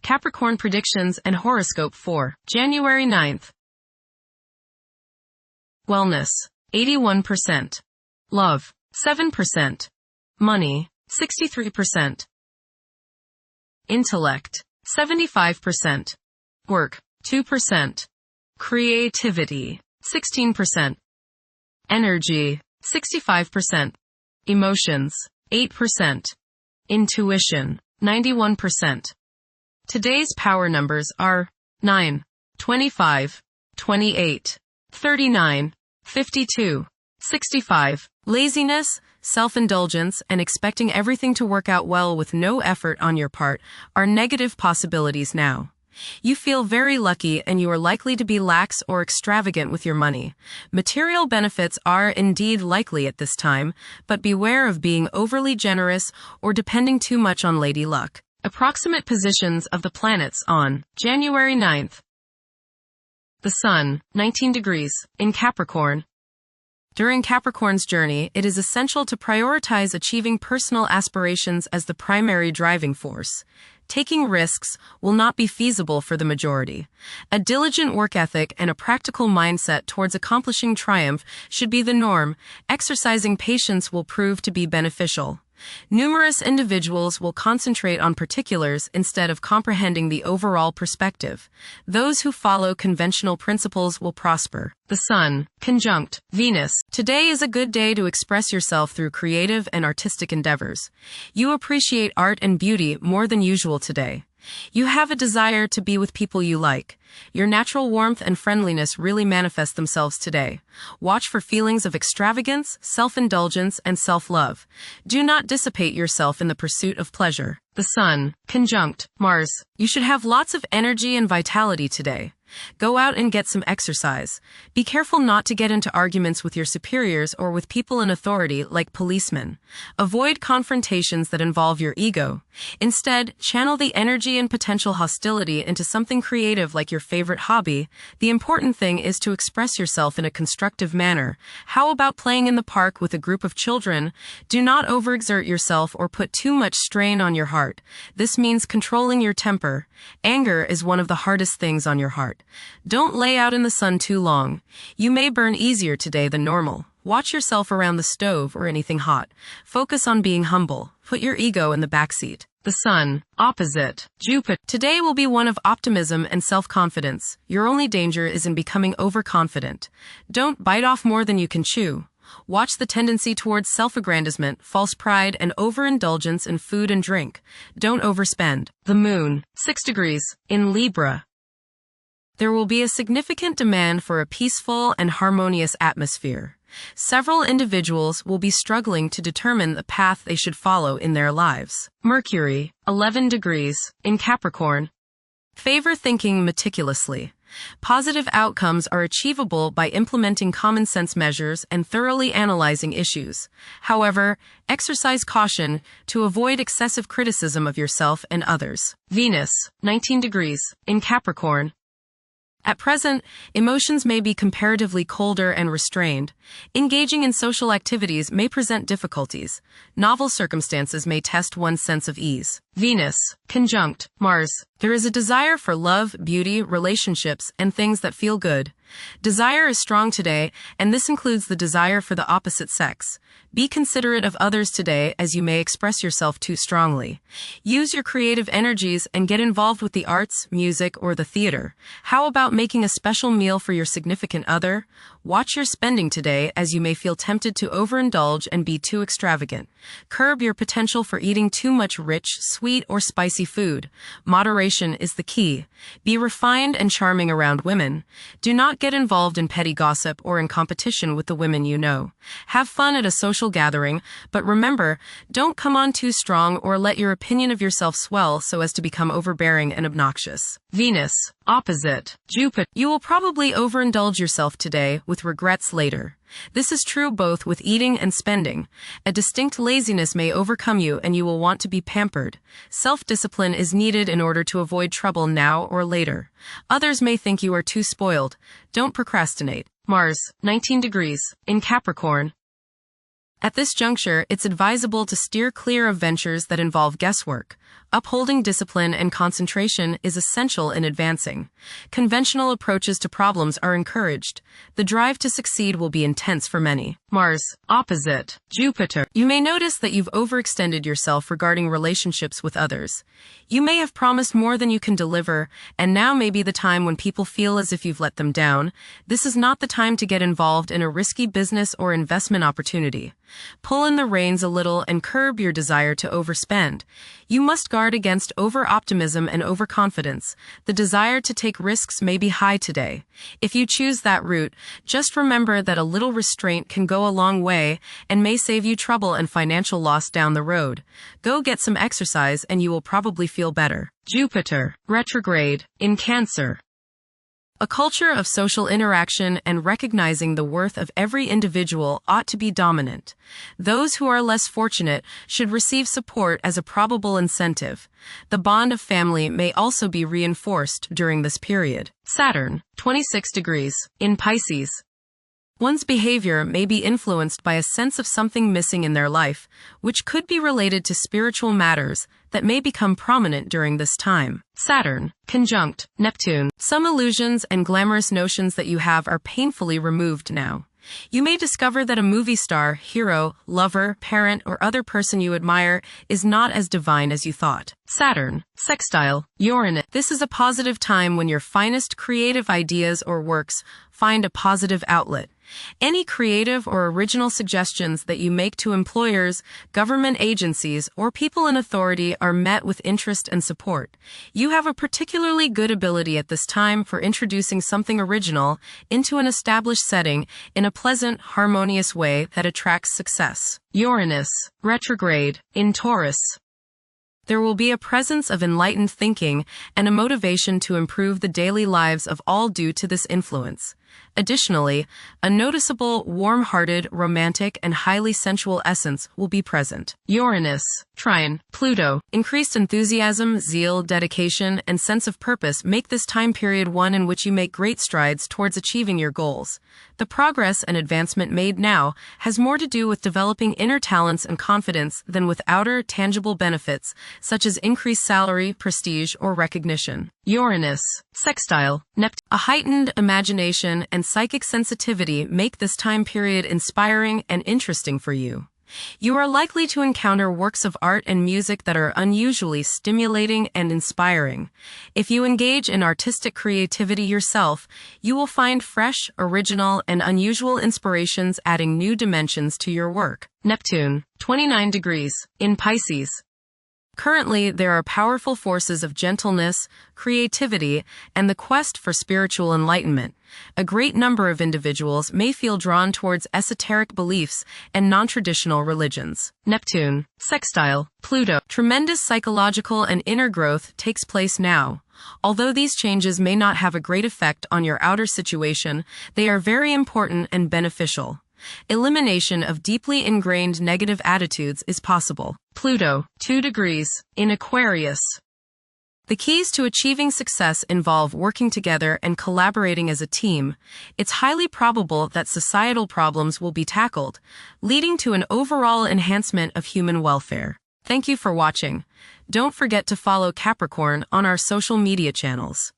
Capricorn predictions and horoscope for January 9th. Wellness, 81%. Love, 7%. Money, 63%. Intellect, 75%. Work, 2%. Creativity, 16%. Energy, 65%. Emotions, 8%. Intuition, 91%. Today's power numbers are 9, 25, 28, 39, 52, 65. Laziness, self-indulgence, and expecting everything to work out well with no effort on your part are negative possibilities now. You feel very lucky and you are likely to be lax or extravagant with your money. Material benefits are indeed likely at this time, but beware of being overly generous or depending too much on lady luck. Approximate positions of the planets on January 9th. The Sun, 19 degrees, in Capricorn. During Capricorn's journey, it is essential to prioritize achieving personal aspirations as the primary driving force. Taking risks will not be feasible for the majority. A diligent work ethic and a practical mindset towards accomplishing triumph should be the norm. Exercising patience will prove to be beneficial. Numerous individuals will concentrate on particulars instead of comprehending the overall perspective. Those who follow conventional principles will prosper. The Sun, conjunct Venus. Today is a good day to express yourself through creative and artistic endeavors. You appreciate art and beauty more than usual today. You have a desire to be with people you like. Your natural warmth and friendliness really manifest themselves today. Watch for feelings of extravagance, self-indulgence, and self-love. Do not dissipate yourself in the pursuit of pleasure. The Sun, conjunct Mars. You should have lots of energy and vitality today. Go out and get some exercise. Be careful not to get into arguments with your superiors or with people in authority like policemen. Avoid confrontations that involve your ego. Instead, channel the energy and potential hostility into something creative like your favorite hobby. The important thing is to express yourself in a constructive manner. How about playing in the park with a group of children? Do not overexert yourself or put too much strain on your heart. This means controlling your temper. Anger is one of the hardest things on your heart. Don't lay out in the sun too long. You may burn easier today than normal. Watch yourself around the stove or anything hot. Focus on being humble. Put your ego in the backseat. The Sun, opposite Jupiter. Today will be one of optimism and self-confidence. Your only danger is in becoming overconfident. Don't bite off more than you can chew. Watch the tendency towards self-aggrandizement, false pride, and overindulgence in food and drink. Don't overspend. The Moon, 6 degrees, in Libra. There will be a significant demand for a peaceful and harmonious atmosphere. Several individuals will be struggling to determine the path they should follow in their lives. Mercury, 11 degrees, in Capricorn. Favor thinking meticulously. Positive outcomes are achievable by implementing common sense measures and thoroughly analyzing issues. However, exercise caution to avoid excessive criticism of yourself and others. Venus, 19 degrees, in Capricorn. At present, emotions may be comparatively colder and restrained. Engaging in social activities may present difficulties. Novel circumstances may test one's sense of ease. Venus, conjunct Mars. There is a desire for love, beauty, relationships, and things that feel good. Desire is strong today, and this includes the desire for the opposite sex. Be considerate of others today as you may express yourself too strongly. Use your creative energies and get involved with the arts, music, or the theater. How about making a special meal for your significant other? Watch your spending today as you may feel tempted to overindulge and be too extravagant. Curb your potential for eating too much rich, sweet, or spicy food. Moderation is the key. Be refined and charming around women. Do not get involved in petty gossip or in competition with the women you know. Have fun at a social gathering, but remember, don't come on too strong or let your opinion of yourself swell so as to become overbearing and obnoxious. Venus, opposite Jupiter. You will probably overindulge yourself today with regrets later. This is true both with eating and spending. A distinct laziness may overcome you and you will want to be pampered. Self-discipline is needed in order to avoid trouble now or later. Others may think you are too spoiled. Don't procrastinate. Mars, 19 degrees, in Capricorn. At this juncture, it's advisable to steer clear of ventures that involve guesswork. Upholding discipline and concentration is essential in advancing. Conventional approaches to problems are encouraged. The drive to succeed will be intense for many. Mars, opposite Jupiter. You may notice that you've overextended yourself regarding relationships with others. You may have promised more than you can deliver, and now may be the time when people feel as if you've let them down. This is not the time to get involved in a risky business or investment opportunity. Pull in the reins a little and curb your desire to overspend. You must guard against over-optimism and overconfidence. The desire to take risks may be high today. If you choose that route, just remember that a little restraint can go a long way and may save you trouble and financial loss down the road. Go get some exercise and you will probably feel better. Jupiter, retrograde, in Cancer. A culture of social interaction and recognizing the worth of every individual ought to be dominant. Those who are less fortunate should receive support as a probable incentive. The bond of family may also be reinforced during this period. Saturn, 26 degrees, in Pisces. One's behavior may be influenced by a sense of something missing in their life, which could be related to spiritual matters that may become prominent during this time. Saturn, conjunct Neptune. Some illusions and glamorous notions that you have are painfully removed now. You may discover that a movie star, hero, lover, parent, or other person you admire is not as divine as you thought. Saturn, sextile Uranus. This is a positive time when your finest creative ideas or works find a positive outlet. Any creative or original suggestions that you make to employers, government agencies, or people in authority are met with interest and support. You have a particularly good ability at this time for introducing something original into an established setting in a pleasant, harmonious way that attracts success. Uranus, retrograde, in Taurus. There will be a presence of enlightened thinking and a motivation to improve the daily lives of all due to this influence. Additionally, a noticeable, warm-hearted, romantic, and highly sensual essence will be present. Uranus, trine Pluto. Increased enthusiasm, zeal, dedication, and sense of purpose make this time period one in which you make great strides towards achieving your goals. The progress and advancement made now has more to do with developing inner talents and confidence than with outer, tangible benefits, such as increased salary, prestige, or recognition. Uranus, sextile Neptune. A heightened imagination and psychic sensitivity make this time period inspiring and interesting for you. You are likely to encounter works of art and music that are unusually stimulating and inspiring. If you engage in artistic creativity yourself, you will find fresh, original, and unusual inspirations adding new dimensions to your work. Neptune, 29 degrees, in Pisces. Currently, there are powerful forces of gentleness, creativity, and the quest for spiritual enlightenment. A great number of individuals may feel drawn towards esoteric beliefs and non-traditional religions. Neptune, sextile Pluto. Tremendous psychological and inner growth takes place now. Although these changes may not have a great effect on your outer situation, they are very important and beneficial. Elimination of deeply ingrained negative attitudes is possible. Pluto, 2 degrees, in Aquarius. The keys to achieving success involve working together and collaborating as a team. It's highly probable that societal problems will be tackled, leading to an overall enhancement of human welfare. Thank you for watching. Don't forget to follow Capricorn on our social media channels.